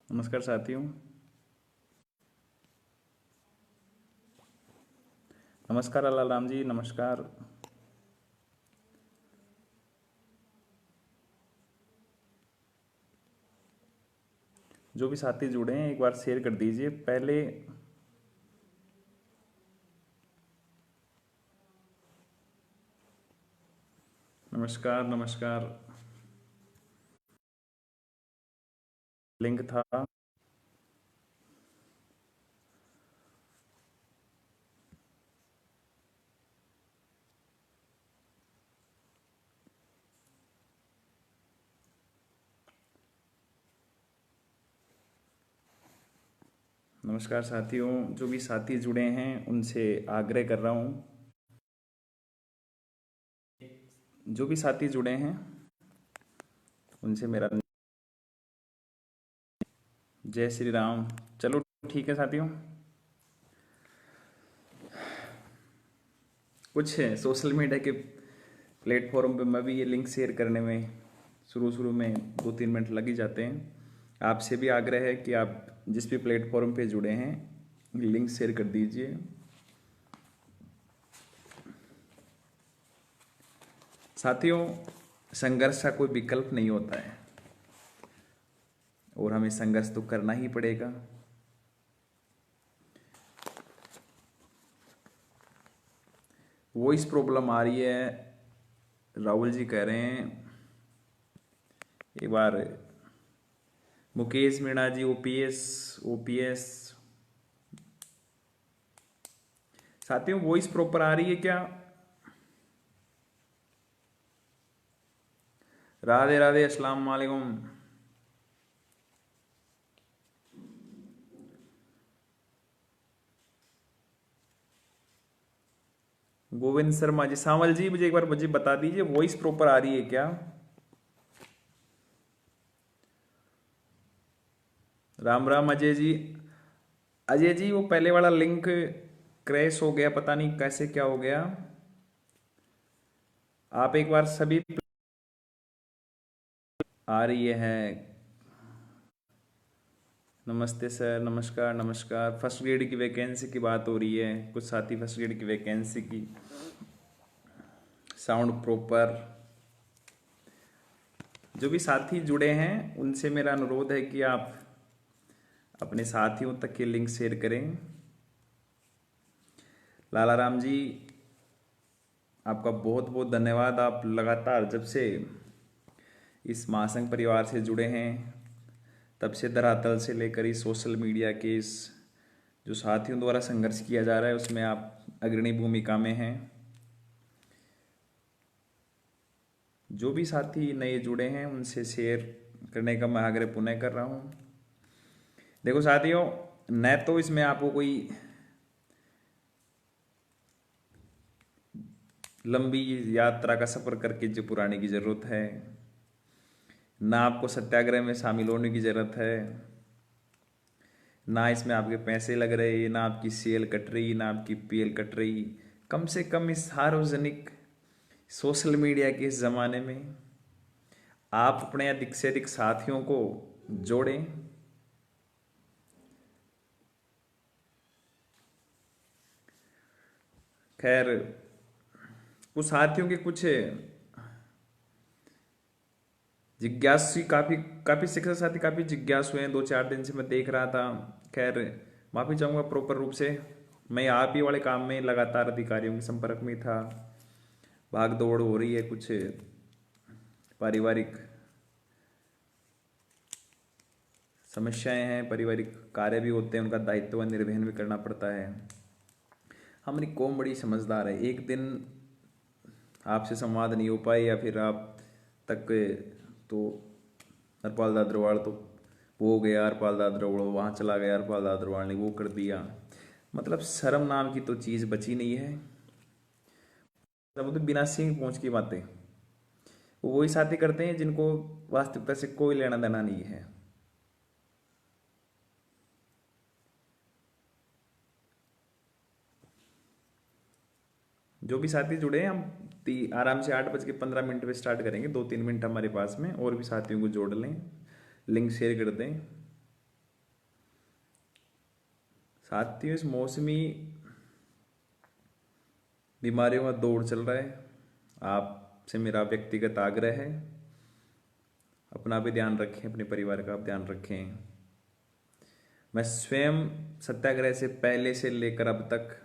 नमस्कार साथियों। नमस्कार अलाल राम जी, नमस्कार। जो भी साथी जुड़े हैं एक बार शेयर कर दीजिए पहले। नमस्कार नमस्कार। लिंक था। नमस्कार साथियों, जो भी साथी जुड़े हैं उनसे आग्रह कर रहा हूँ। जो भी साथी जुड़े हैं उनसे मेरा जय श्री राम। चलो ठीक है साथियों। कुछ सोशल मीडिया के प्लेटफॉर्म पे मैं भी ये लिंक शेयर करने में शुरू शुरू में 2-3 मिनट लग ही जाते हैं। आपसे भी आग्रह है कि आप जिस भी प्लेटफॉर्म पे जुड़े हैं लिंक शेयर कर दीजिए। साथियों, संघर्ष का कोई विकल्प नहीं होता है और हमें संघर्ष तो करना ही पड़ेगा। वॉइस प्रॉब्लम आ रही है, राहुल जी कह रहे हैं। एक बार मुकेश मीणा जी, ओपीएस ओपीएस। साथियों, वॉइस प्रॉपर आ रही है क्या? राधे राधे, अस्सलाम वालेकुम। गोविंद शर्मा जी, सावल जी, मुझे एक बार मुझे बता दीजिए वॉइस प्रॉपर आ रही है क्या? राम राम अजय जी। अजय जी, वो पहले वाला लिंक क्रैश हो गया, पता नहीं कैसे क्या हो गया। आप एक बार सभी आ रही है। नमस्ते सर, नमस्कार नमस्कार। फर्स्ट ग्रेड की वैकेंसी की बात हो रही है, कुछ साथी फर्स्ट ग्रेड की वैकेंसी की। Sound proper. जो भी साथी जुड़े हैं उनसे मेरा अनुरोध है कि आप अपने साथियों तक ये लिंक शेयर करें। लाला राम जी, आपका बहुत बहुत धन्यवाद। आप लगातार जब से इस महासंघ परिवार से जुड़े हैं तब से धरातल से लेकर इस सोशल मीडिया के इस जो साथियों द्वारा संघर्ष किया जा रहा है उसमें आप अग्रणी भूमिका में हैं। जो भी साथी नए जुड़े हैं उनसे शेयर करने का मैं आग्रह पुनः कर रहा हूँ। देखो साथियों, न तो इसमें आपको कोई लंबी यात्रा का सफर करके जो पुराने की जरूरत है, ना आपको सत्याग्रह में शामिल होने की जरूरत है, ना इसमें आपके पैसे लग रहे, ना आपकी सेल कट रही, ना आपकी पीएल कट रही। कम से कम इस सार्वजनिक सोशल मीडिया के इस जमाने में आप अपने अधिक से अधिक साथियों को जोड़ें। खैर, कुछ साथियों के कुछ जिज्ञासु काफी काफी शिक्षक साथी काफी जिज्ञासु हैं, 2-4 दिन से मैं देख रहा था। खैर, माफी चाहूंगा प्रॉपर रूप से। मैं आप ही वाले काम में लगातार अधिकारियों के संपर्क में था। भाग दौड़ हो रही है, कुछ पारिवारिक समस्याएं हैं, पारिवारिक कार्य भी होते हैं, उनका दायित्व निर्वहन भी करना पड़ता है। हमारी कौम बड़ी समझदार है। एक दिन आपसे संवाद नहीं हो पाए या फिर आप तक तो हरपाल दाद्रवाड़ तो वो हो गया, हरपाल दाद्रवाड़ वहाँ चला गया, हरपाल दाद्रवाड़ ने वो कर दिया। मतलब शर्म नाम की तो चीज़ बची नहीं है। सब तो बिना सींग पहुँच की बातें वो वही साथी करते हैं जिनको वास्तविकता से कोई लेना देना नहीं है। जो भी साथी जुड़े हैं, हम आराम से 8:15 पे स्टार्ट करेंगे। 2-3 मिनट हमारे पास में और भी साथियों को जोड़ लें, लिंक शेयर कर दें। साथियों, इस मौसमी बीमारियों का दौर चल रहा है। आपसे मेरा व्यक्तिगत आग्रह है, अपना भी ध्यान रखें, अपने परिवार का भी ध्यान रखें। मैं स्वयं सत्याग्रह से पहले से लेकर अब तक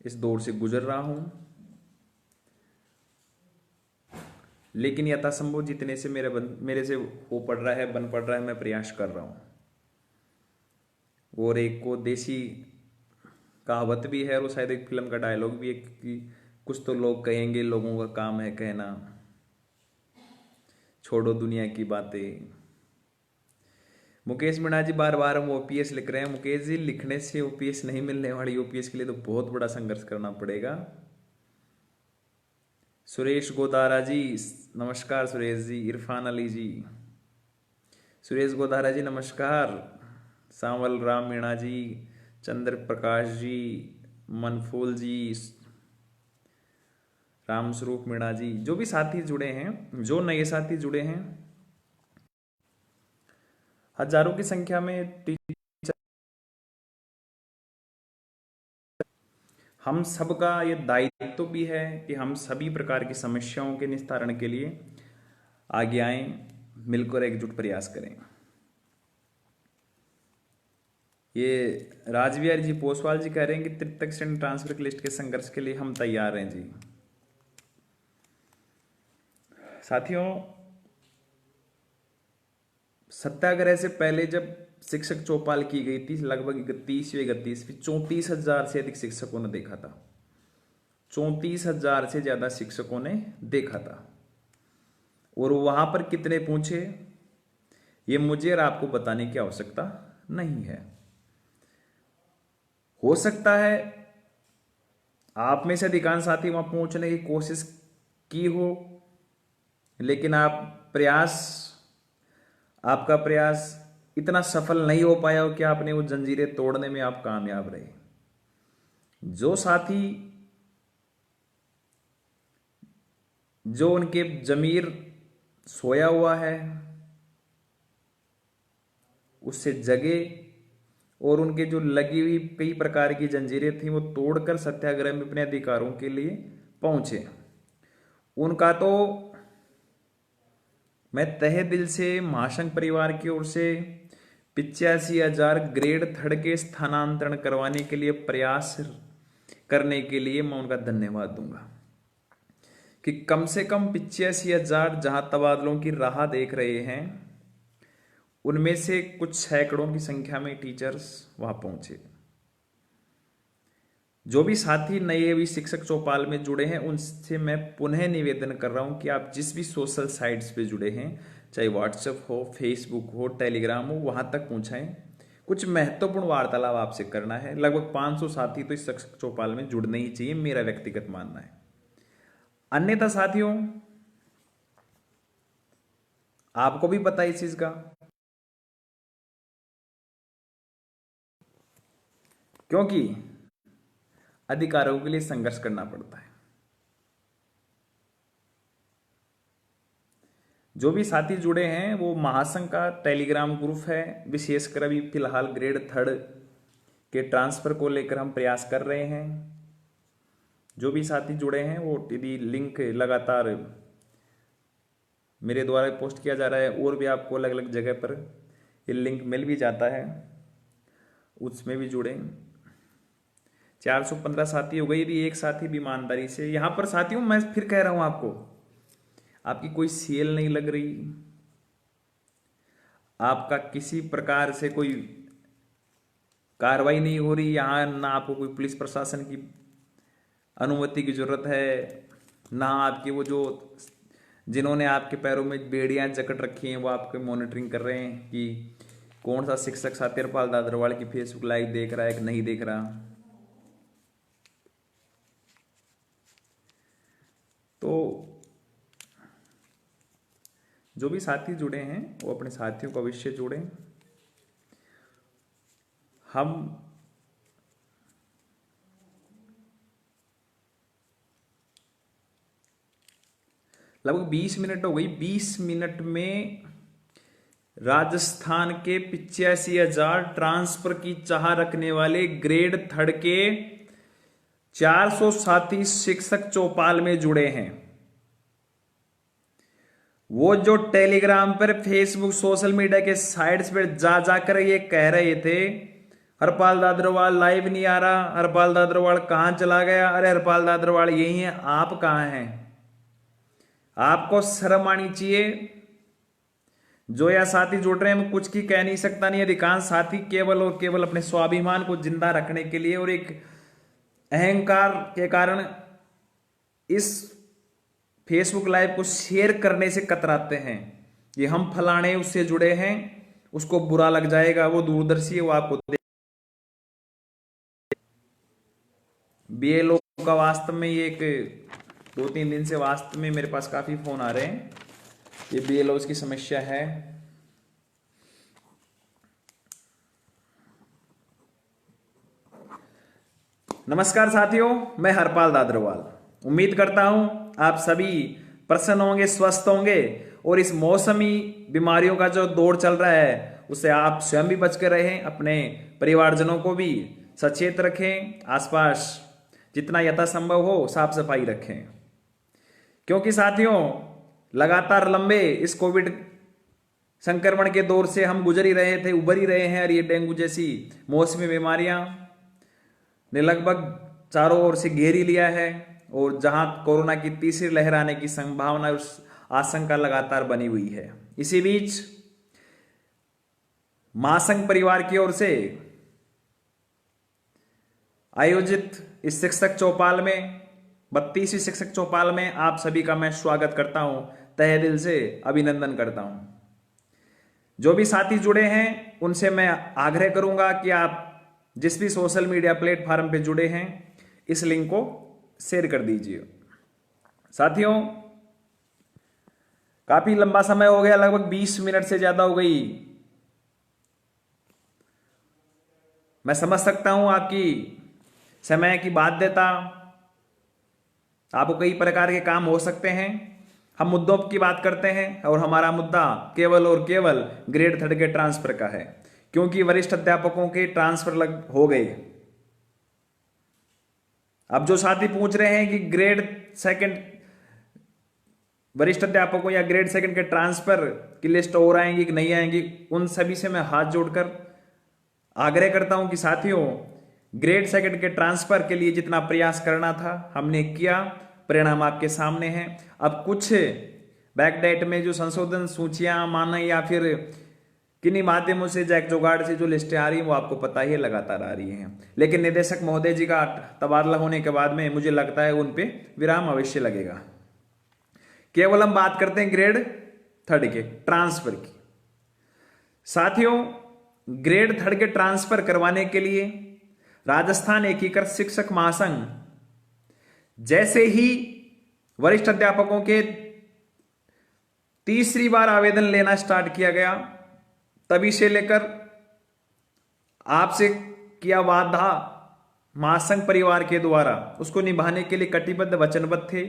इस दौर से गुजर रहा हूं, लेकिन यथासंभव जितने से मेरे से हो पड़ रहा है, बन पड़ रहा है, मैं प्रयास कर रहा हूं। और एक को देसी कहावत भी है, और शायद एक फिल्म का डायलॉग भी है कि कुछ तो लोग कहेंगे, लोगों का काम है कहना, छोड़ो दुनिया की बातें। मुकेश मीणा जी बार बार हम ओपीएस लिख रहे हैं। मुकेश जी, लिखने से ओपीएस नहीं मिलने वाली। ओपीएस के लिए तो बहुत बड़ा संघर्ष करना पड़ेगा। सुरेश गोदारा जी नमस्कार। सुरेश जी, इरफान अली जी, सुरेश गोदारा जी नमस्कार। सांवल राम मीणा जी, चंद्र प्रकाश जी, मनफूल जी, रामस्वरूप मीणा जी, जो भी साथी जुड़े हैं, जो नए साथी जुड़े हैं, हजारों की संख्या में टीचर, हम सबका ये दायित्व भी है कि हम सभी प्रकार की समस्याओं के निस्तारण के लिए आगे आए, मिलकर एकजुट प्रयास करें। ये राजविहारी जी पोसवाल जी कह रहे हैं कि तृतीयक श्रेणी ट्रांसफर की लिस्ट के संघर्ष के लिए हम तैयार हैं जी। साथियों, सत्याग्रह से पहले जब शिक्षक चौपाल की गई थी, लगभग 31वीं 34,000 से अधिक शिक्षकों ने देखा था। 34,000 से ज्यादा शिक्षकों ने देखा था। और वहां पर कितने पूछे, ये मुझे और आपको बताने की आवश्यकता नहीं है। हो सकता है आप में से अधिकांश साथी वहां पहुंचने की कोशिश की हो, लेकिन आपका प्रयास इतना सफल नहीं हो पाया हो कि आपने वो जंजीरें तोड़ने में आप कामयाब रहे। जो साथी, जो उनके जमीर सोया हुआ है, उससे जगे और उनके जो लगी हुई कई प्रकार की जंजीरें थी वो तोड़कर सत्याग्रह में अपने अधिकारों के लिए पहुंचे, उनका तो मैं तहे दिल से महासंघ परिवार की ओर से 85,000 ग्रेड थर्ड के स्थानांतरण करवाने के लिए प्रयास करने के लिए मैं उनका धन्यवाद दूंगा कि कम से कम 85,000 जहां तबादलों की राह देख रहे हैं, उनमें से कुछ सैकड़ों की संख्या में टीचर्स वहां पहुंचे। जो भी साथी नए भी शिक्षक चौपाल में जुड़े हैं, उनसे मैं पुनः निवेदन कर रहा हूं कि आप जिस भी सोशल साइट्स पे जुड़े हैं, चाहे व्हाट्सएप हो, फेसबुक हो, टेलीग्राम हो, वहां तक पहुंचाएं। कुछ महत्वपूर्ण वार्तालाप आपसे करना है। लगभग 500 साथी तो इस शिक्षक चौपाल में जुड़ने ही चाहिए, मेरा व्यक्तिगत मानना है। अन्यथा साथियों, आपको भी पता है इस चीज का, क्योंकि अधिकारों के लिए संघर्ष करना पड़ता है। जो भी साथी जुड़े हैं, वो महासंघ का टेलीग्राम ग्रुप है, विशेषकर अभी फिलहाल ग्रेड थर्ड के ट्रांसफर को लेकर हम प्रयास कर रहे हैं। जो भी साथी जुड़े हैं, वो यदि लिंक लगातार मेरे द्वारा पोस्ट किया जा रहा है, और भी आपको अलग अलग जगह पर ये लिंक मिल भी जाता है, उसमें भी जुड़े। 415 साथी हो गई। यदि एक साथी भी ईमानदारी से, यहां पर साथियों मैं फिर कह रहा हूं आपको, आपकी कोई सेल नहीं लग रही, आपका किसी प्रकार से कोई कार्रवाई नहीं हो रही, यहां ना आपको कोई पुलिस प्रशासन की अनुमति की जरूरत है, ना आपकी वो जो जिन्होंने आपके पैरों में बेड़ियां जकड़ रखी हैं वो आपके मॉनिटरिंग कर रहे हैं कि कौन सा शिक्षक सत्यपाल दादरवाल की फेसबुक लाइव देख रहा है कि नहीं देख रहा। तो जो भी साथी जुड़े हैं, वो अपने साथियों को अवश्य जोड़ें। हम लगभग 20 मिनट हो गई। 20 मिनट में राजस्थान के 85,000 ट्रांसफर की चाह रखने वाले ग्रेड थर्ड के 400 साथी शिक्षक चौपाल में जुड़े हैं। वो जो टेलीग्राम पर, फेसबुक, सोशल मीडिया के साइट्स पर जा जाकर ये कह रहे थे हरपाल दादरवाल लाइव नहीं आ रहा, हरपाल दादरवाल कहां चला गया, अरे हरपाल दादरवाल यही है, आप कहां हैं? आपको शर्म आनी चाहिए। जो या साथी जुड़ रहे हैं, मैं कुछ की कह नहीं सकता नहीं। अधिकांश साथी केवल और केवल अपने स्वाभिमान को जिंदा रखने के लिए और एक अहंकार के कारण इस फेसबुक लाइव को शेयर करने से कतराते हैं। ये हम फलाने उससे जुड़े हैं, उसको बुरा लग जाएगा, वो दूरदर्शी है, वो आपको बीएलओ का वास्तव में ये एक 2-3 दिन से वास्तव में मेरे पास काफी फोन आ रहे हैं। ये बीएलओ की समस्या है। नमस्कार साथियों, मैं हरपाल दादरवाल। उम्मीद करता हूं आप सभी प्रसन्न होंगे, स्वस्थ होंगे और इस मौसमी बीमारियों का जो दौर चल रहा है उससे आप स्वयं भी बच कर रहें, अपने परिवारजनों को भी सचेत रखें, आसपास जितना यथासंभव हो साफ सफाई रखें। क्योंकि साथियों लगातार लंबे इस कोविड संक्रमण के दौर से हम गुजर ही रहे थे, उभर ही रहे हैं और ये डेंगू जैसी मौसमी बीमारियां ने लगभग चारों ओर से घेर ही लिया है और जहां कोरोना की तीसरी लहर आने की संभावना, उस आशंका लगातार बनी हुई है। इसी बीच महासंघ परिवार की ओर से आयोजित इस शिक्षक चौपाल में, 32वीं शिक्षक चौपाल में आप सभी का मैं स्वागत करता हूं, तहे दिल से अभिनंदन करता हूं। जो भी साथी जुड़े हैं उनसे मैं आग्रह करूंगा कि आप जिस भी सोशल मीडिया प्लेटफॉर्म पे जुड़े हैं इस लिंक को शेयर कर दीजिए। साथियों काफी लंबा समय हो गया, लगभग 20 मिनट से ज्यादा हो गई। मैं समझ सकता हूं आपकी समय की बाध्यता, आपको कई प्रकार के काम हो सकते हैं। हम मुद्दों की बात करते हैं और हमारा मुद्दा केवल और केवल ग्रेड थर्ड के ट्रांसफर का है, क्योंकि वरिष्ठ अध्यापकों के ट्रांसफर हो गए। अब जो साथी पूछ रहे हैं कि ग्रेड सेकंड वरिष्ठ अध्यापकों या ग्रेड सेकंड के ट्रांसफर की लिस्ट और आएंगी कि नहीं आएंगी, उन सभी से मैं हाथ जोड़कर आग्रह करता हूं कि साथियों ग्रेड सेकंड के ट्रांसफर के लिए जितना प्रयास करना था हमने किया, परिणाम आपके सामने हैं। अब कुछ बैकडेट में जो संशोधन सूचियां माना या फिर किन्हीं माध्यमों से जैक जुगाड़ से जो लिस्टें आ रही हैं वो आपको पता ही है, लगातार आ रही हैं। लेकिन निदेशक महोदय जी का तबादला होने के बाद में मुझे लगता है उन पे विराम अवश्य लगेगा। केवल हम बात करते हैं ग्रेड थर्ड के ट्रांसफर की। साथियों ग्रेड थर्ड के ट्रांसफर करवाने के लिए राजस्थान एकीकृत शिक्षक महासंघ जैसे ही वरिष्ठ अध्यापकों के तीसरी बार आवेदन लेना स्टार्ट किया गया, तभी से लेकर आपसे किया वादा महासंघ परिवार के द्वारा उसको निभाने के लिए कटिबद्ध वचनबद्ध थे।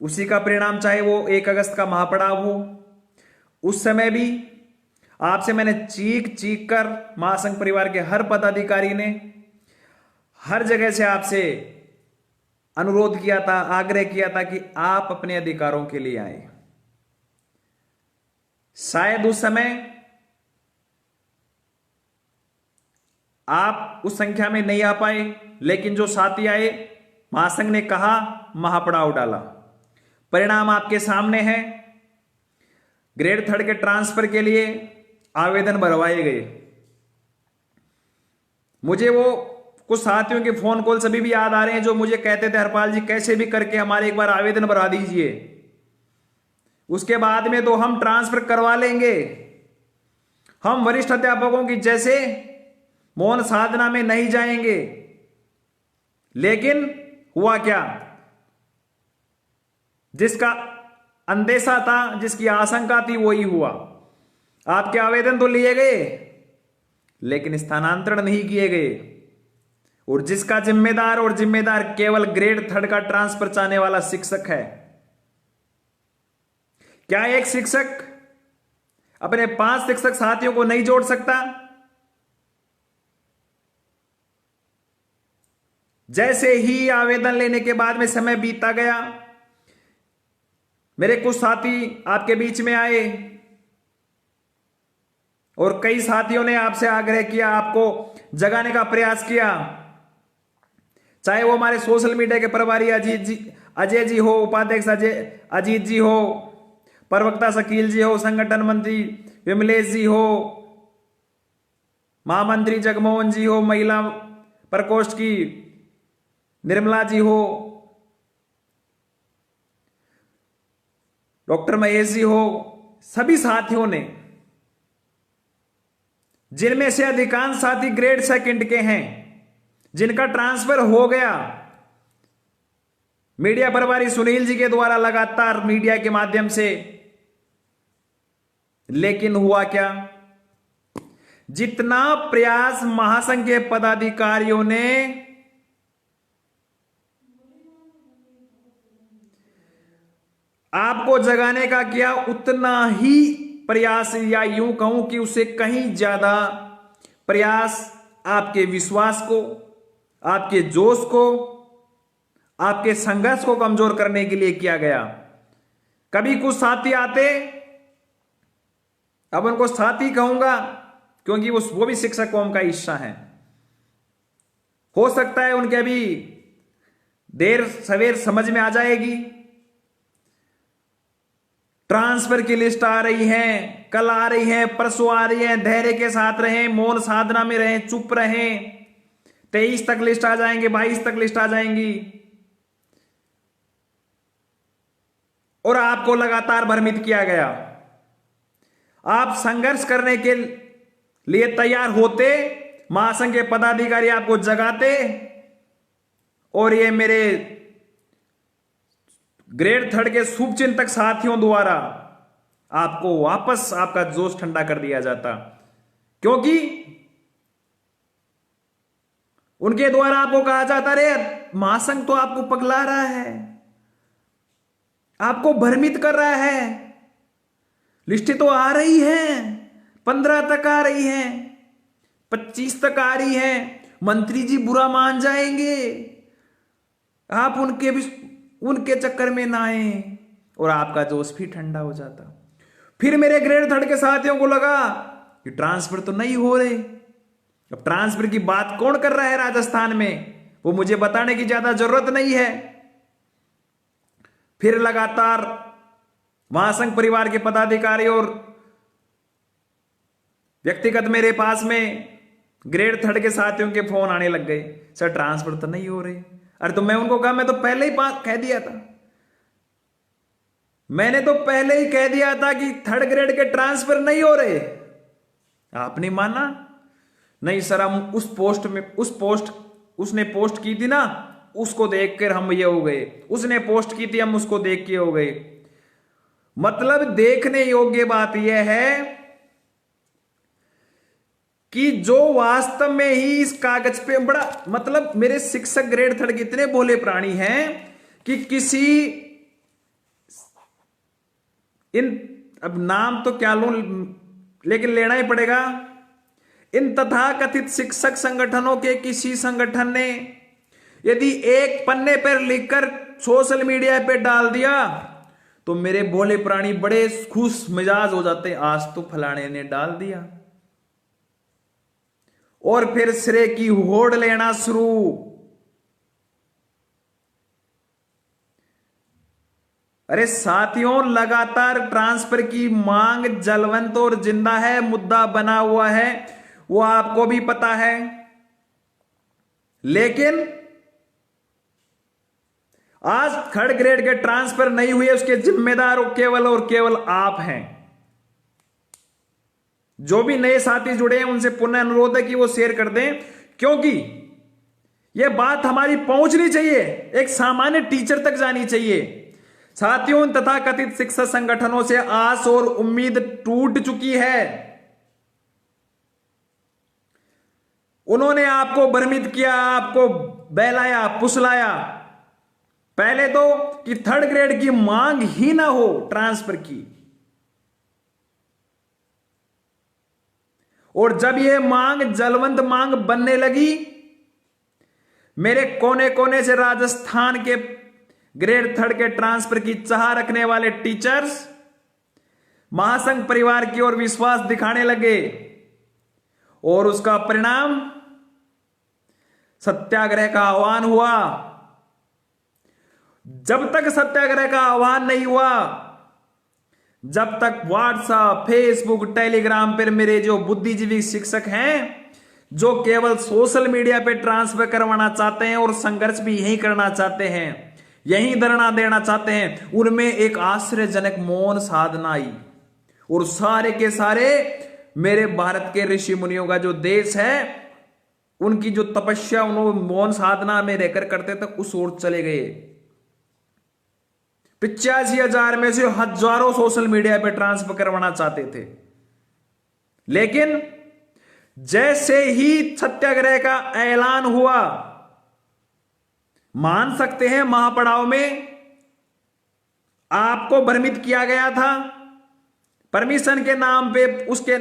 उसी का परिणाम चाहे वो 1 अगस्त का महापड़ाव हो, उस समय भी आपसे मैंने चीख चीख कर, महासंघ परिवार के हर पदाधिकारी ने हर जगह से आपसे अनुरोध किया था, आग्रह किया था कि आप अपने अधिकारों के लिए आए। शायद उस समय आप उस संख्या में नहीं आ पाए, लेकिन जो साथी आए महासंघ ने कहा, महापड़ाव डाला। परिणाम आपके सामने है। ग्रेड थर्ड के ट्रांसफर के लिए आवेदन भरवाए गए। मुझे वो कुछ साथियों के फोन कॉल सभी भी याद आ रहे हैं जो मुझे कहते थे हरपाल जी कैसे भी करके हमारे एक बार आवेदन भरा दीजिए, उसके बाद में तो हम ट्रांसफर करवा लेंगे। हम वरिष्ठ अध्यापकों की जैसे मौन साधना में नहीं जाएंगे। लेकिन हुआ क्या? जिसका अंदेशा था, जिसकी आशंका थी, वही हुआ। आपके आवेदन तो लिए गए लेकिन स्थानांतरण नहीं किए गए, और जिसका जिम्मेदार केवल ग्रेड थर्ड का ट्रांसफर चाहने वाला शिक्षक है। क्या एक शिक्षक अपने 5 शिक्षक साथियों को नहीं जोड़ सकता? जैसे ही आवेदन लेने के बाद में समय बीतता गया, मेरे कुछ साथी आपके बीच में आए और कई साथियों ने आपसे आग्रह किया, आपको जगाने का प्रयास किया। चाहे वो हमारे सोशल मीडिया के प्रभारी अजय जी हो, उपाध्यक्ष अजीत जी हो, प्रवक्ता शकील जी हो, संगठन मंत्री विमलेश जी हो, महामंत्री जगमोहन जी हो, महिला प्रकोष्ठ की निर्मला जी हो, डॉक्टर महेश जी हो, सभी साथियों ने, जिनमें से अधिकांश साथी ग्रेड सेकंड के हैं, जिनका ट्रांसफर हो गया, मीडिया प्रभारी सुनील जी के द्वारा लगातार मीडिया के माध्यम से। लेकिन हुआ क्या? जितना प्रयास महासंघ के पदाधिकारियों ने आपको जगाने का किया, उतना ही प्रयास, या यूं कहूं कि उससे कहीं ज्यादा प्रयास आपके विश्वास को, आपके जोश को, आपके संघर्ष को कमजोर करने के लिए किया गया। कभी कुछ साथी आते, अब उनको साथी कहूंगा क्योंकि वो भी शिक्षक कौम का हिस्सा है। हो सकता है उनके अभी देर सवेर समझ में आ जाएगी। ट्रांसफर की लिस्ट आ रही है, कल आ रही है, परसों आ रही है। धैर्य के साथ रहें, मौन साधना में रहें, चुप रहें। 23 तक लिस्ट आ जाएंगे, 22 तक लिस्ट आ जाएंगी और आपको लगातार भ्रमित किया गया। आप संघर्ष करने के लिए तैयार होते, महासंघ के पदाधिकारी आपको जगाते और ये मेरे ग्रेड 3 के शुभचिंतक साथियों द्वारा आपको वापस आपका जोश ठंडा कर दिया जाता, क्योंकि उनके द्वारा आपको कहा जाता, रे महासंघ तो आपको पगला रहा है, आपको भ्रमित कर रहा है। लिस्टें तो आ रही हैं, 15 तक आ रही हैं, 25 तक आ रही हैं, मंत्री जी बुरा मान जाएंगे, आप उनके चक्कर में ना आए, और आपका जोश भी ठंडा हो जाता। फिर मेरे ग्रेड 3 के साथियों को लगा कि ट्रांसफर तो नहीं हो रहे। अब ट्रांसफर की बात कौन कर रहा है राजस्थान में, वो मुझे बताने की ज्यादा जरूरत नहीं है। फिर लगातार महासंघ परिवार के पदाधिकारी और व्यक्तिगत मेरे पास में ग्रेड 3 के साथियों के फोन आने लग गए, सर ट्रांसफर तो नहीं हो रहे। अरे तो मैं उनको कहा, मैं तो पहले ही कह दिया था, मैंने तो पहले ही कह दिया था कि 3rd ग्रेड के ट्रांसफर नहीं हो रहे। आपने माना नहीं सर, हम उसने पोस्ट की थी ना, उसको देखकर हम ये हो गए, उसने पोस्ट की थी हम उसको देख के हो गए। मतलब देखने योग्य बात यह है कि जो वास्तव में ही इस कागज पे बड़ा, मतलब मेरे शिक्षक ग्रेड 3 के इतने भोले प्राणी हैं कि किसी अब नाम तो क्या लूं, लेकिन लेना ही पड़ेगा। इन तथाकथित शिक्षक संगठनों के किसी संगठन ने यदि एक पन्ने पर लिखकर सोशल मीडिया पे डाल दिया तो मेरे भोले प्राणी बड़े खुश मिजाज हो जाते, आज तो फलाने ने डाल दिया, और फिर श्रेय की होड़ लेना शुरू। अरे साथियों, लगातार ट्रांसफर की मांग जलवंत और जिंदा है, मुद्दा बना हुआ है, वो आपको भी पता है। लेकिन आज 3rd ग्रेड के ट्रांसफर नहीं हुए, उसके जिम्मेदार केवल और केवल आप हैं। जो भी नए साथी जुड़े हैं उनसे पुनः अनुरोध है कि वो शेयर कर दें, क्योंकि यह बात हमारी पहुंचनी चाहिए, एक सामान्य टीचर तक जानी चाहिए। साथियों, तथाकथित शिक्षक संगठनों से आस और उम्मीद टूट चुकी है। उन्होंने आपको भ्रमित किया, आपको बहलाया, फुसलाया। पहले तो कि 3rd ग्रेड की मांग ही ना हो ट्रांसफर की, और जब यह मांग जलवंत मांग बनने लगी, मेरे कोने कोने से राजस्थान के ग्रेड 3 के ट्रांसफर की चाह रखने वाले टीचर्स महासंघ परिवार की ओर विश्वास दिखाने लगे और उसका परिणाम सत्याग्रह का आह्वान हुआ। जब तक सत्याग्रह का आह्वान नहीं हुआ, जब तक व्हाट्सएप, फेसबुक, टेलीग्राम पर मेरे जो बुद्धिजीवी शिक्षक हैं, जो केवल सोशल मीडिया पे ट्रांसफर करवाना चाहते हैं और संघर्ष भी यही करना चाहते हैं, यही धरना देना चाहते हैं, उनमें एक आश्चर्यजनक मौन साधना आई और सारे के सारे मेरे भारत के ऋषि मुनियों का जो देश है, उनकी जो तपस्या उन्होंने मौन साधना में रहकर करते थे, उस ओर चले गए। 85,000 में से हजारों सोशल मीडिया पे ट्रांसफर करवाना चाहते थे, लेकिन जैसे ही सत्याग्रह का ऐलान हुआ, मान सकते हैं महापड़ाव में आपको भ्रमित किया गया था, परमिशन के नाम पे, उसके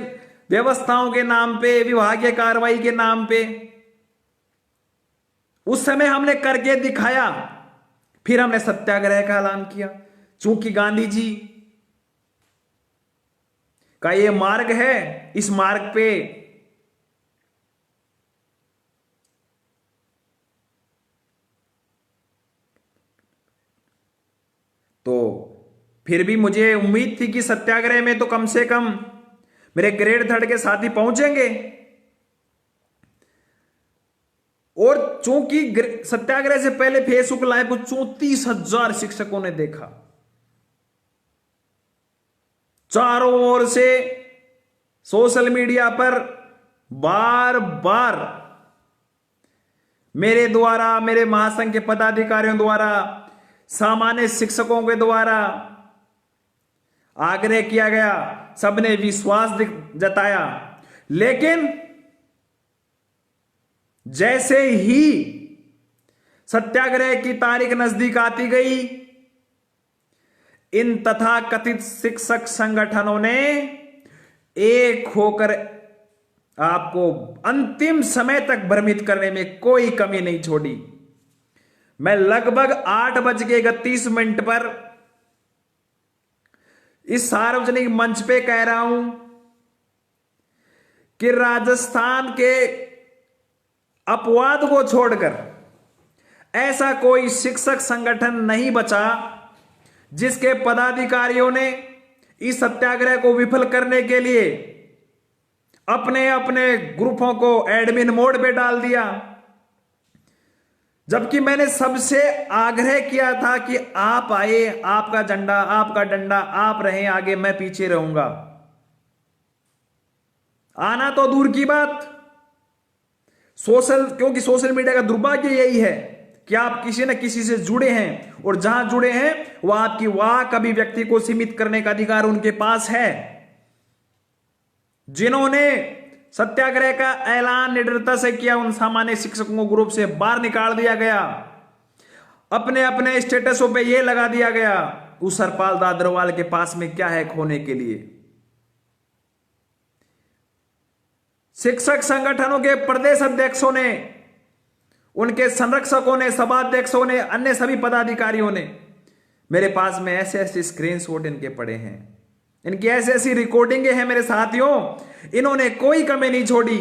व्यवस्थाओं के नाम पे, विभागीय कार्रवाई के नाम पे। उस समय हमने करके दिखाया, फिर हमने सत्याग्रह का ऐलान किया, चूंकि गांधी जी का ये मार्ग है, इस मार्ग पे तो फिर भी मुझे उम्मीद थी कि सत्याग्रह में तो कम से कम मेरे ग्रेड 3 के साथी पहुंचेंगे। और चूंकि सत्याग्रह से पहले फेसबुक लाइव को 34,000 शिक्षकों ने देखा, चारों ओर से सोशल मीडिया पर बार बार मेरे द्वारा, मेरे महासंघ के पदाधिकारियों द्वारा, सामान्य शिक्षकों के द्वारा आग्रह किया गया, सबने विश्वास जताया। लेकिन जैसे ही सत्याग्रह की तारीख नजदीक आती गई, इन तथाकथित शिक्षक संगठनों ने एक होकर आपको अंतिम समय तक भ्रमित करने में कोई कमी नहीं छोड़ी। मैं लगभग 8:31 पर इस सार्वजनिक मंच पे कह रहा हूं कि राजस्थान के अपवाद को छोड़कर ऐसा कोई शिक्षक संगठन नहीं बचा जिसके पदाधिकारियों ने इस सत्याग्रह को विफल करने के लिए अपने अपने ग्रुपों को एडमिन मोड पे डाल दिया। जबकि मैंने सबसे आग्रह किया था कि आप आए, आपका झंडा, आपका डंडा, आप रहें आगे, मैं पीछे रहूंगा। आना तो दूर की बात, क्योंकि सोशल मीडिया का दुर्भाग्य यही है कि आप किसी न किसी से जुड़े हैं, और जहां जुड़े हैं वह आपकी वाक अभिव्यक्ति को सीमित करने का अधिकार उनके पास है। जिन्होंने सत्याग्रह का ऐलान निडरता से किया, उन सामान्य शिक्षकों को ग्रुप से बाहर निकाल दिया गया, अपने अपने स्टेटसों पे यह लगा दिया गया, उस हरपाल दादरवाल के पास में क्या है खोने के लिए। शिक्षक संगठनों के प्रदेश अध्यक्षों ने, उनके संरक्षकों ने, सभाध्यक्षों ने, अन्य सभी पदाधिकारियों ने, मेरे पास में ऐसे ऐसे स्क्रीनशॉट इनके पड़े हैं, इनकी ऐसी ऐसी रिकॉर्डिंगें हैं मेरे साथियों। इन्होंने कोई कमी नहीं छोड़ी,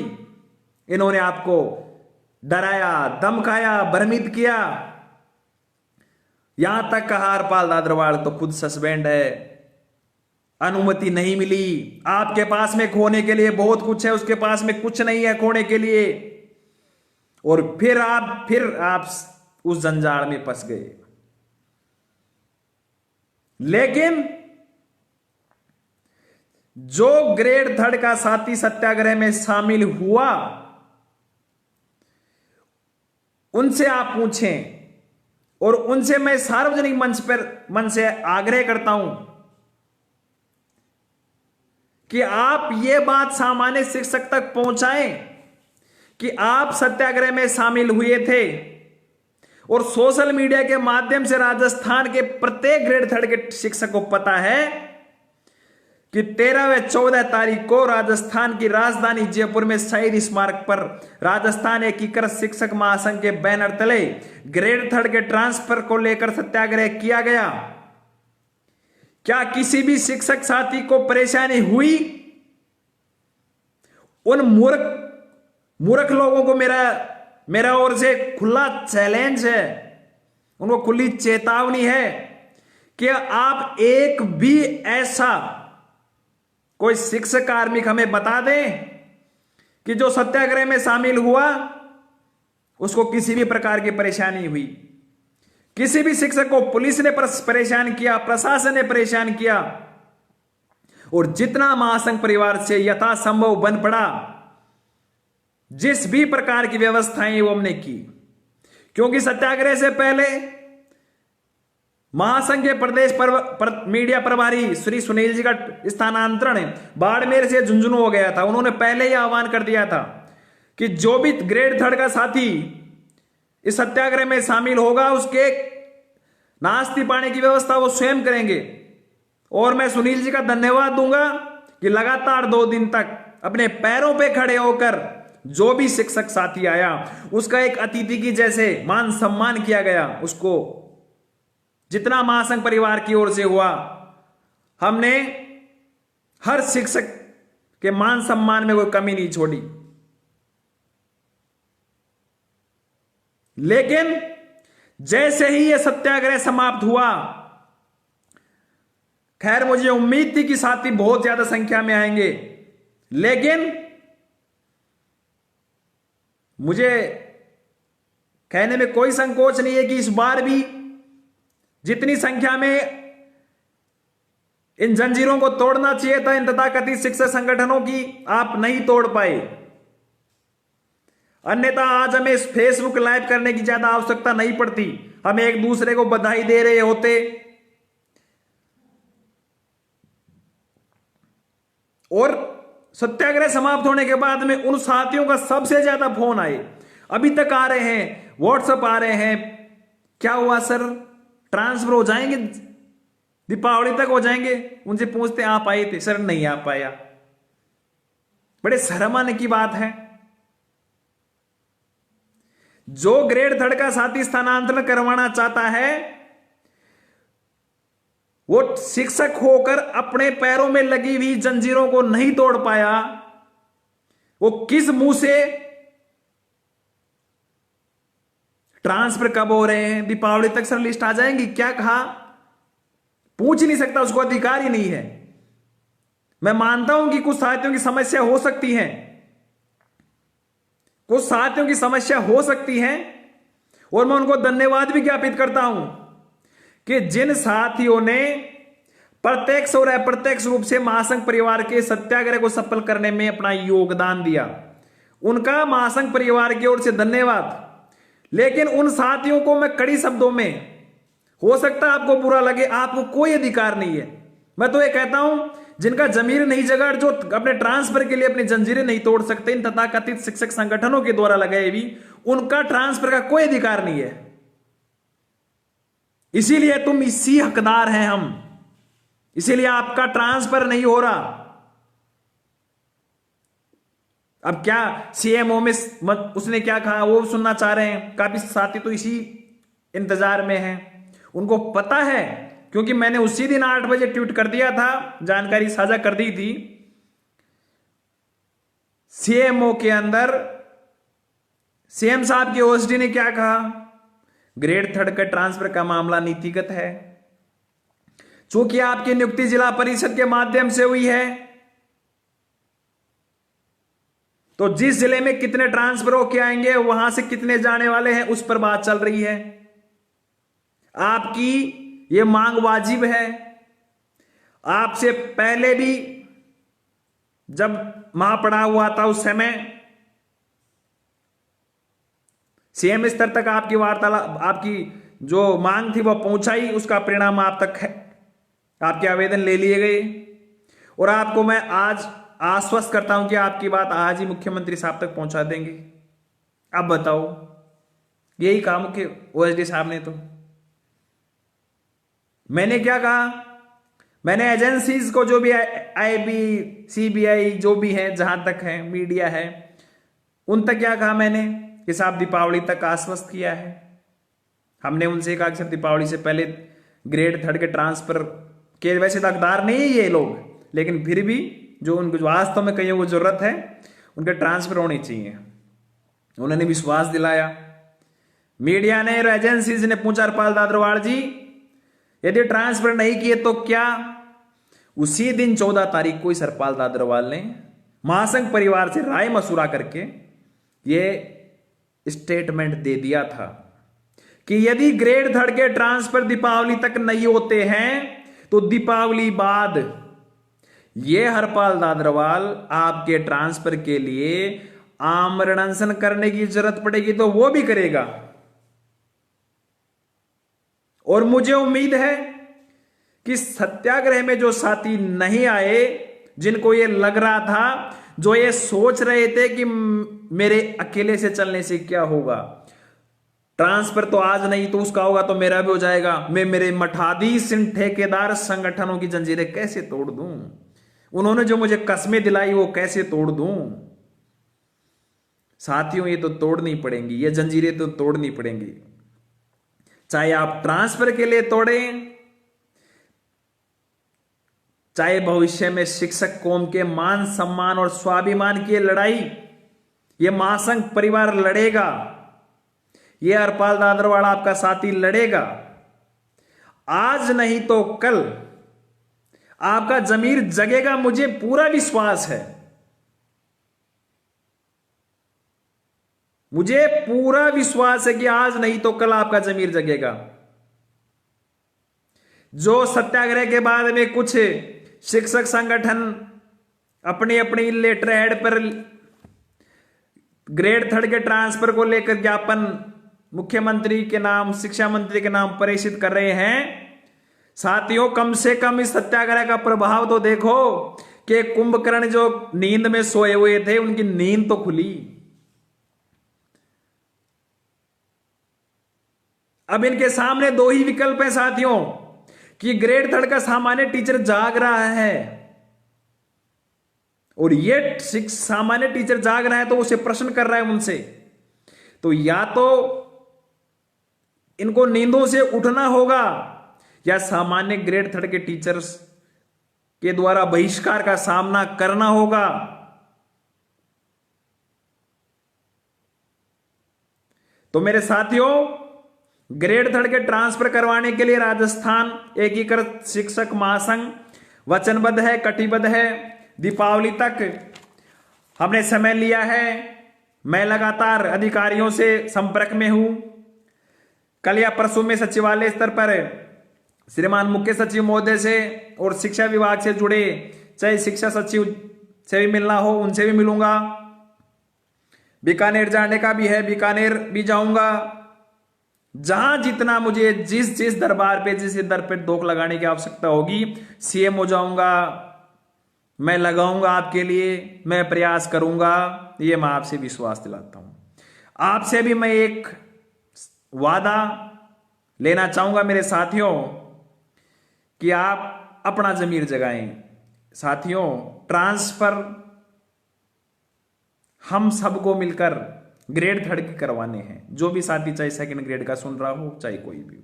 इन्होंने आपको डराया, धमकाया, भ्रमित किया। यहां तक कहा हरपाल दादरवाल तो खुद सस्पेंड है, अनुमति नहीं मिली। आपके पास में खोने के लिए बहुत कुछ है, उसके पास में कुछ नहीं है खोने के लिए। और फिर आप उस जंजाल में फंस गए। लेकिन जो ग्रेड 3 का साथी सत्याग्रह में शामिल हुआ, उनसे आप पूछें, और उनसे मैं सार्वजनिक मंच से आग्रह करता हूं कि आप यह बात सामान्य शिक्षक तक पहुंचाएं कि आप सत्याग्रह में शामिल हुए थे, और सोशल मीडिया के माध्यम से राजस्थान के प्रत्येक ग्रेड 3 के शिक्षक को पता है कि 13 व 14 तारीख को राजस्थान की राजधानी जयपुर में शहीद स्मारक पर राजस्थान एकीकृत शिक्षक महासंघ के बैनर तले ग्रेड थर्ड के ट्रांसफर को लेकर सत्याग्रह किया गया। क्या किसी भी शिक्षक साथी को परेशानी हुई? उन मूर्ख लोगों को मेरा ओर से खुला चैलेंज है, उनको खुली चेतावनी है कि आप एक भी ऐसा कोई शिक्षक कार्मिक हमें बता दें कि जो सत्याग्रह में शामिल हुआ उसको किसी भी प्रकार की परेशानी हुई। किसी भी शिक्षक को पुलिस ने परेशान किया, प्रशासन ने परेशान किया, और जितना महासंघ परिवार से यथासंभव बन पड़ा, जिस भी प्रकार की व्यवस्थाएं वो हमने की, क्योंकि सत्याग्रह से पहले महासंघ के प्रदेश मीडिया प्रभारी श्री सुनील जी का स्थानांतरण बाड़मेर से झुंझुनू हो गया था। उन्होंने पहले ही आह्वान कर दिया था कि जो भी ग्रेड थर्ड का साथी इस सत्याग्रह में शामिल होगा उसके नाश्ते पानी की व्यवस्था वो स्वयं करेंगे। और मैं सुनील जी का धन्यवाद दूंगा कि लगातार 2 दिन तक अपने पैरों पे खड़े होकर जो भी शिक्षक साथी आया उसका एक अतिथि की जैसे मान सम्मान किया गया। उसको जितना महासंघ परिवार की ओर से हुआ, हमने हर शिक्षक के मान सम्मान में कोई कमी नहीं छोड़ी। लेकिन जैसे ही यह सत्याग्रह समाप्त हुआ, खैर मुझे उम्मीद थी कि साथी बहुत ज्यादा संख्या में आएंगे, लेकिन मुझे कहने में कोई संकोच नहीं है कि इस बार भी जितनी संख्या में इन जंजीरों को तोड़ना चाहिए था, इन तथाकथित शिक्षक संगठनों की, आप नहीं तोड़ पाए। अन्यथा आज हमें फेसबुक लाइव करने की ज्यादा आवश्यकता नहीं पड़ती, हम एक दूसरे को बधाई दे रहे होते और सत्याग्रह समाप्त होने के बाद में उन साथियों का सबसे ज्यादा फोन आए, अभी तक आ रहे हैं, व्हाट्सएप आ रहे हैं, क्या हुआ सर, ट्रांसफर हो जाएंगे, दीपावली तक हो जाएंगे। उनसे पूछते आप आए थे? सर नहीं आ पाया। बड़े शर्म आने की बात है। जो ग्रेड थर्ड का साथी स्थानांतरण करवाना चाहता है वो शिक्षक होकर अपने पैरों में लगी हुई जंजीरों को नहीं तोड़ पाया, वो किस मुंह से ट्रांसफर कब हो रहे हैं, दीपावली तक सर लिस्ट आ जाएंगी, क्या कहा, पूछ नहीं सकता, उसको अधिकार ही नहीं है। मैं मानता हूं कि कुछ साथियों की समस्या हो सकती है, कुछ साथियों की समस्या हो सकती है, और मैं उनको धन्यवाद भी ज्ञापित करता हूं कि जिन साथियों ने प्रत्यक्ष और अप्रत्यक्ष रूप से महासंघ परिवार के सत्याग्रह को सफल करने में अपना योगदान दिया, उनका महासंघ परिवार की ओर से धन्यवाद। लेकिन उन साथियों को मैं कड़ी शब्दों में, हो सकता है आपको बुरा लगे, आपको कोई अधिकार नहीं है, मैं तो ये कहता हूं जिनका जमीर नहीं जगा, जो अपने ट्रांसफर के लिए अपनी जंजीरें नहीं तोड़ सकते, इन तथाकथित शिक्षक संगठनों के द्वारा लगाए हुई, उनका ट्रांसफर का कोई अधिकार नहीं है। इसीलिए तुम इसी हकदार हैं हम, इसीलिए आपका ट्रांसफर नहीं हो रहा। अब क्या सीएमओ में उसने क्या कहा वो सुनना चाह रहे हैं, काफी साथी तो इसी इंतजार में हैं। उनको पता है, क्योंकि मैंने उसी दिन 8 बजे ट्वीट कर दिया था, जानकारी साझा कर दी थी। सीएमओ के अंदर सीएम साहब के ओएसडी ने क्या कहा, ग्रेड थर्ड का ट्रांसफर का मामला नीतिगत है, चूंकि आपकी नियुक्ति जिला परिषद के माध्यम से हुई है, तो जिस जिले में कितने ट्रांसफर होके आएंगे वहां से कितने जाने वाले हैं उस पर बात चल रही है। आपकी यह मांग वाजिब है। आपसे पहले भी जब महापड़ा हुआ था उस समय सीएम स्तर तक आपकी वार्तालाप, आपकी जो मांग थी वह पहुंचाई, उसका परिणाम आप तक है, आपके आवेदन ले लिए गए। और आपको मैं आज आश्वस्त करता हूं कि आपकी बात आज ही मुख्यमंत्री साहब तक पहुंचा देंगे। अब बताओ, यही काम के ओएसडी साहब ने, तो मैंने क्या कहा, मैंने एजेंसीज को, जो भी आईबी, सीबीआई जो भी है, जहां तक है मीडिया है, उन तक क्या कहा मैंने कि साहब दीपावली तक आश्वस्त किया है। हमने उनसे कहा कि सर दीपावली से पहले ग्रेड 3 के ट्रांसफर के वैसे तो हकदार नहीं है ये लोग, लेकिन फिर भी जो उनको जो वास्तव में कहीं वो जरूरत है उनके ट्रांसफर होनी चाहिए। उन्होंने विश्वास दिलाया। मीडिया ने और एजेंसीज ने पूछा हरपाल दादरवाल जी यदि ट्रांसफर नहीं किए तो क्या? उसी दिन 14 तारीख को इस हरपाल दादरवाल ने महासंघ परिवार से राय मशुरा करके ये स्टेटमेंट दे दिया था कि यदि ग्रेड 3 के ट्रांसफर दीपावली तक नहीं होते हैं तो दीपावली बाद ये हरपाल दादरवाल आपके ट्रांसफर के लिए आमरण अनशन करने की जरूरत पड़ेगी तो वो भी करेगा। और मुझे उम्मीद है कि सत्याग्रह में जो साथी नहीं आए, जिनको ये लग रहा था, जो ये सोच रहे थे कि मेरे अकेले से चलने से क्या होगा, ट्रांसफर तो आज नहीं तो उसका होगा तो मेरा भी हो जाएगा, मैं मेरे मठाधीश इन ठेकेदार संगठनों की जंजीरें कैसे तोड़ दूं, उन्होंने जो मुझे कस्में दिलाई वो कैसे तोड़ दूं। साथियों ये तो तोड़नी पड़ेंगी, ये जंजीरें तो तोड़नी पड़ेंगी, चाहे आप ट्रांसफर के लिए तोड़ें, चाहे भविष्य में शिक्षक कौम के मान सम्मान और स्वाभिमान की लड़ाई ये महासंघ परिवार लड़ेगा, ये हरपाल दादरवाल आपका साथी लड़ेगा। आज नहीं तो कल आपका जमीर जगेगा, मुझे पूरा विश्वास है, मुझे पूरा विश्वास है कि आज नहीं तो कल आपका जमीर जगेगा। जो सत्याग्रह के बाद में कुछ शिक्षक संगठन अपनी अपनी लेटर हेड पर ग्रेड 3 के ट्रांसफर को लेकर ज्ञापन मुख्यमंत्री के नाम, शिक्षा मंत्री के नाम प्रेषित कर रहे हैं, साथियों कम से कम इस सत्याग्रह का प्रभाव तो देखो कि कुंभकर्ण जो नींद में सोए हुए थे उनकी नींद तो खुली। अब इनके सामने दो ही विकल्प हैं साथियों कि ग्रेड 3 का सामान्य टीचर जाग रहा है और ये सामान्य टीचर जाग रहा है तो उसे प्रश्न कर रहा है उनसे, तो या तो इनको नींदों से उठना होगा या सामान्य ग्रेड 3 के टीचर्स के द्वारा बहिष्कार का सामना करना होगा। तो मेरे साथियों ग्रेड 3 के ट्रांसफर करवाने के लिए राजस्थान एकीकृत शिक्षक महासंघ वचनबद्ध है, कटिबद्ध है। दीपावली तक हमने समय लिया है, मैं लगातार अधिकारियों से संपर्क में हूं। कल या परसों में सचिवालय स्तर पर श्रीमान मुख्य सचिव महोदय से और शिक्षा विभाग से जुड़े चाहे शिक्षा सचिव से भी मिलना हो उनसे भी मिलूंगा। बीकानेर जाने का भी है, बीकानेर भी जाऊंगा। जहां जितना मुझे जिस दरबार पे जिस दर पे धोख लगाने की आवश्यकता होगी सीएम हो जाऊंगा, मैं लगाऊंगा आपके लिए, मैं प्रयास करूंगा, ये मैं आपसे विश्वास दिलाता हूं। आपसे भी मैं एक वादा लेना चाहूंगा मेरे साथियों कि आप अपना जमीर जगाएं। साथियों ट्रांसफर हम सबको मिलकर ग्रेड 3 के करवाने हैं, जो भी साथी चाहे सेकंड ग्रेड का सुन रहा हो चाहे कोई भी,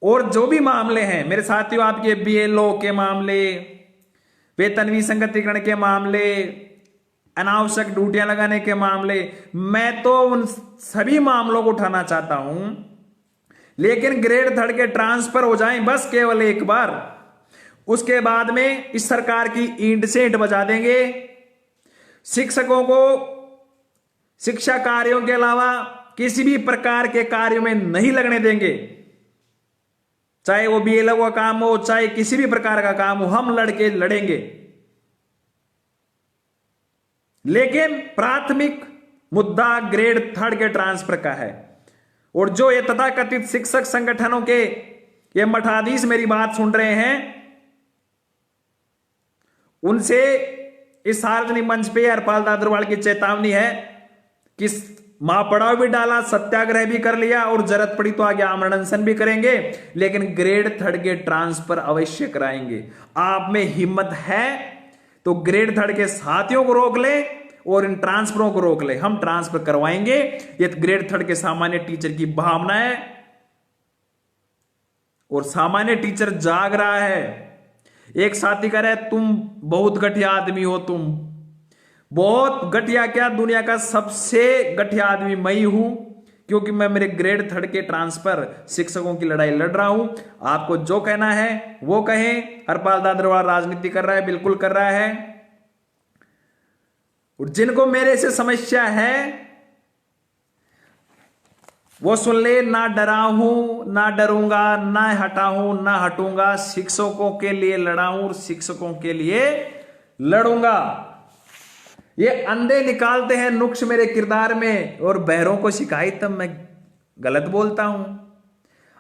और जो भी मामले हैं मेरे साथियों, आपके बीएलओ के मामले, वेतन विसंगतिकरण के मामले, अनावश्यक ड्यूटियां लगाने के मामले, मैं तो उन सभी मामलों को उठाना चाहता हूं, लेकिन ग्रेड 3 के ट्रांसफर हो जाएं बस केवल एक बार, उसके बाद में इस सरकार की ईंट से ईंट बजा देंगे। शिक्षकों को शिक्षा कार्यों के अलावा किसी भी प्रकार के कार्यों में नहीं लगने देंगे, चाहे वो बीएलओ का काम हो चाहे किसी भी प्रकार का काम हो, हम लड़के लड़ेंगे। लेकिन प्राथमिक मुद्दा ग्रेड 3 के ट्रांसफर का है। और जो ये तथाकथित शिक्षक संगठनों के ये मठाधीश मेरी बात सुन रहे हैं, उनसे इस सार्वजनिक मंच पे हरपाल दादरवाल की चेतावनी है कि महापड़ाव भी डाला, सत्याग्रह भी कर लिया और जरूरत पड़ी तो आगे आमरण अनशन भी करेंगे, लेकिन ग्रेड थर्ड के ट्रांसफर अवश्य कराएंगे। आप में हिम्मत है तो ग्रेड थर्ड के साथियों को रोक ले और इन ट्रांसफरों को रोक ले, हम ट्रांसफर करवाएंगे। ये ग्रेड थर्ड के सामान्य टीचर की भावना है और सामान्य टीचर जाग रहा है। एक साथी कह रहा है तुम बहुत घटिया आदमी हो, तुम बहुत घटिया, क्या दुनिया का सबसे घटिया आदमी मैं ही हूं, क्योंकि मैं मेरे ग्रेड थर्ड के ट्रांसफर शिक्षकों की लड़ाई लड़ रहा हूं। आपको जो कहना है वो कहें। हरपाल दादरवाल राजनीति कर रहा है, बिल्कुल कर रहा है। और जिनको मेरे से समस्या है वो सुन ले, ना डरा हूं, ना डरूंगा, ना हटा हूं, ना हटूंगा। शिक्षकों के लिए लड़ा हूं और शिक्षकों के लिए लड़ूंगा। ये अंधे निकालते हैं नुक्स मेरे किरदार में और बहरों को शिकायत तब मैं गलत बोलता हूं।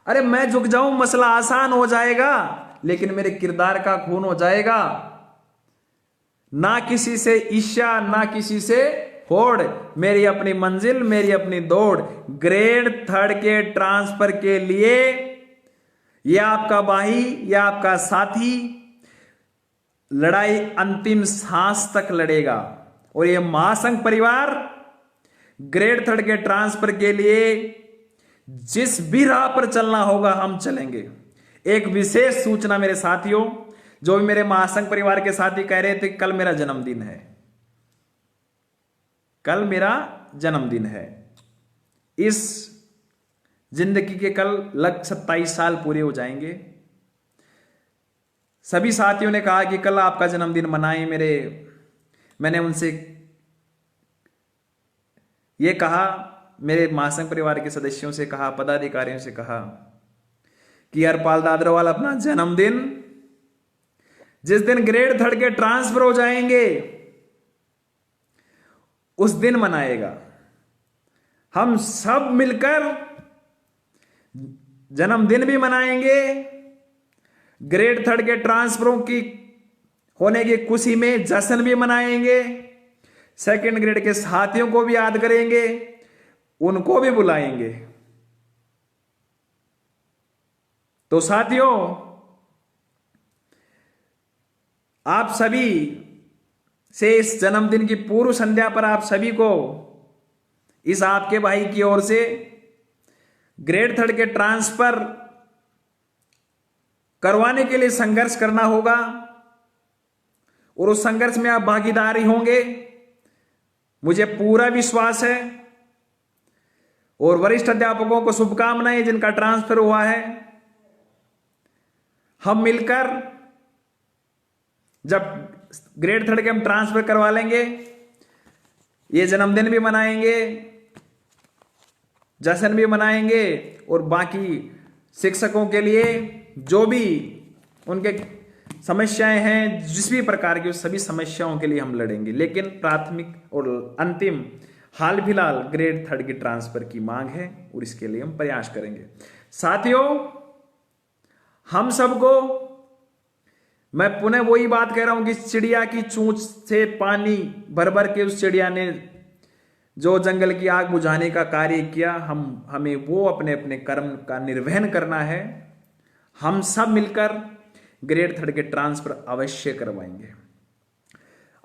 अरे मैं झुक जाऊं मसला आसान हो जाएगा, लेकिन मेरे किरदार का खून हो जाएगा। ना किसी से ईर्ष्या, ना किसी से होड़, मेरी अपनी मंजिल, मेरी अपनी दौड़। ग्रेड थर्ड के ट्रांसफर के लिए ये आपका भाई, ये आपका साथी लड़ाई अंतिम सांस तक लड़ेगा। और ये महासंघ परिवार ग्रेड थर्ड के ट्रांसफर के लिए जिस भी राह पर चलना होगा हम चलेंगे। एक विशेष सूचना मेरे साथियों, जो भी मेरे महासंघ परिवार के साथी कह रहे थे कल मेरा जन्मदिन है, कल मेरा जन्मदिन है। इस जिंदगी के कल लग 27 साल पूरे हो जाएंगे। सभी साथियों ने कहा कि कल आपका जन्मदिन मनाएं। मैंने उनसे ये कहा, मेरे महासंघ परिवार के सदस्यों से कहा, पदाधिकारियों से कहा कि हरपाल दादरवाल अपना जन्मदिन जिस दिन ग्रेड थर्ड के ट्रांसफर हो जाएंगे उस दिन मनाएगा। हम सब मिलकर जन्मदिन भी मनाएंगे, ग्रेड थर्ड के ट्रांसफरों की होने की खुशी में जश्न भी मनाएंगे, सेकंड ग्रेड के साथियों को भी याद करेंगे, उनको भी बुलाएंगे। तो साथियों, आप सभी से इस जन्मदिन की पूर्व संध्या पर आप सभी को इस आपके भाई की ओर से ग्रेड थर्ड के ट्रांसफर करवाने के लिए संघर्ष करना होगा और उस संघर्ष में आप भागीदारी होंगे, मुझे पूरा विश्वास है। और वरिष्ठ अध्यापकों को शुभकामनाएं जिनका ट्रांसफर हुआ है। हम मिलकर जब ग्रेड थर्ड के हम ट्रांसफर करवा लेंगे, ये जन्मदिन भी मनाएंगे, जश्न भी मनाएंगे और बाकी शिक्षकों के लिए जो भी उनके समस्याएं हैं, जिस भी प्रकार की, उस सभी समस्याओं के लिए हम लड़ेंगे। लेकिन प्राथमिक और अंतिम हाल फिलहाल ग्रेड थर्ड की ट्रांसफर की मांग है और इसके लिए हम प्रयास करेंगे। साथियों, हम सबको मैं पुनः वही बात कह रहा हूं कि चिड़िया की चोंच से पानी भर भर के उस चिड़िया ने जो जंगल की आग बुझाने का कार्य किया, हमें वो अपने अपने कर्म का निर्वहन करना है। हम सब मिलकर ग्रेड थर्ड के ट्रांसफर अवश्य करवाएंगे।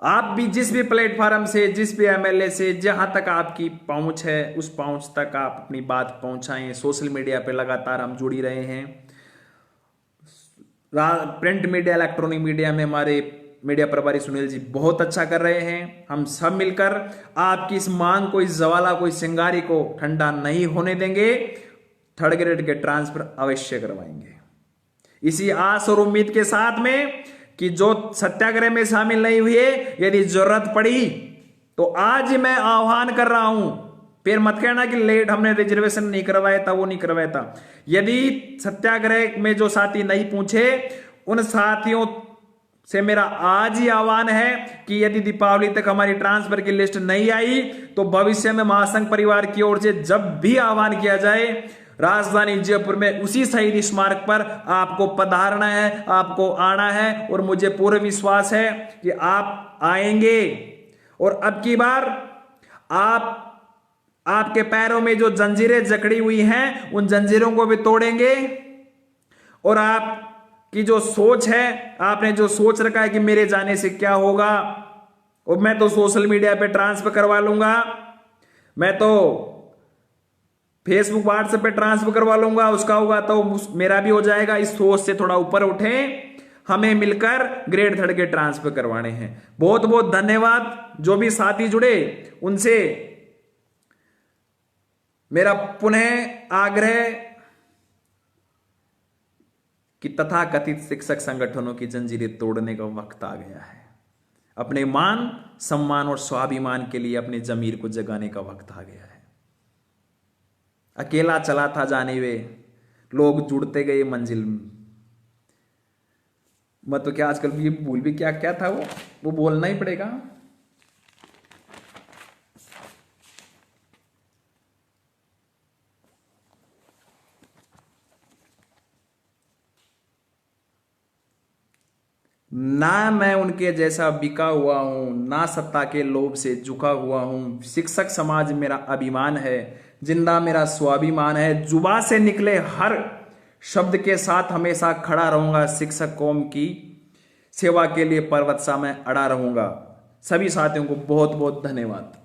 आप भी जिस भी प्लेटफॉर्म से, जिस भी एमएलए से, जहां तक आपकी पहुंच है उस पहुंच तक आप अपनी बात पहुंचाएं। सोशल मीडिया पे लगातार हम जुड़ी रहे हैं। प्रिंट मीडिया, इलेक्ट्रॉनिक मीडिया में हमारे मीडिया प्रभारी सुनील जी बहुत अच्छा कर रहे हैं। हम सब मिलकर आपकी इस मांग को, इस ज्वाला को, इस चिंगारी को ठंडा नहीं होने देंगे। थर्ड ग्रेड के ट्रांसफर अवश्य करवाएंगे, इसी आस और उम्मीद के साथ में कि जो सत्याग्रह में शामिल नहीं हुए, यदि जरूरत पड़ी तो आज मैं आह्वान कर रहा हूं। फिर मत कहना कि लेट हमने रिजर्वेशन नहीं करवाया था, वो नहीं करवाया था। यदि सत्याग्रह में जो साथी नहीं पूछे, उन साथियों से मेरा आज ही आह्वान है कि यदि दीपावली तक हमारी ट्रांसफर की लिस्ट नहीं आई तो भविष्य में महासंघ परिवार की ओर से जब भी आह्वान किया जाए, राजधानी जयपुर में उसी शहीद स्मारक पर आपको पधारना है, आपको आना है। और मुझे पूरा विश्वास है कि आप आएंगे और अब की बार आप आपके पैरों में जो जंजीरें जकड़ी हुई हैं उन जंजीरों को भी तोड़ेंगे। और आपकी जो सोच है, आपने जो सोच रखा है कि मेरे जाने से क्या होगा, और मैं तो सोशल मीडिया पे ट्रांसफर करवा लूंगा, मैं तो फेसबुक व्हाट्सएप पे ट्रांसफर करवा लूंगा, उसका होगा तो मेरा भी हो जाएगा। इस सोच से थोड़ा ऊपर उठे, हमें मिलकर ग्रेड थर्ड के ट्रांसफर करवाने हैं। बहुत बहुत धन्यवाद। जो भी साथी जुड़े उनसे मेरा पुनः आग्रह कि तथाकथित शिक्षक संगठनों की जंजीरें तोड़ने का वक्त आ गया है। अपने मान सम्मान और स्वाभिमान के लिए अपने जमीर को जगाने का वक्त आ गया है। अकेला चला था जाने वे, लोग जुड़ते गए मंजिल। मैं तो क्या आजकल ये भूल भी क्या क्या था, वो बोलना ही पड़ेगा। ना मैं उनके जैसा बिका हुआ हूं, ना सत्ता के लोभ से झुका हुआ हूं। शिक्षक समाज मेरा अभिमान है, जिंदा मेरा स्वाभिमान है। जुबा से निकले हर शब्द के साथ हमेशा खड़ा रहूंगा। शिक्षक कौम की सेवा के लिए पर्वत सा मैं अड़ा रहूंगा। सभी साथियों को बहुत बहुत धन्यवाद।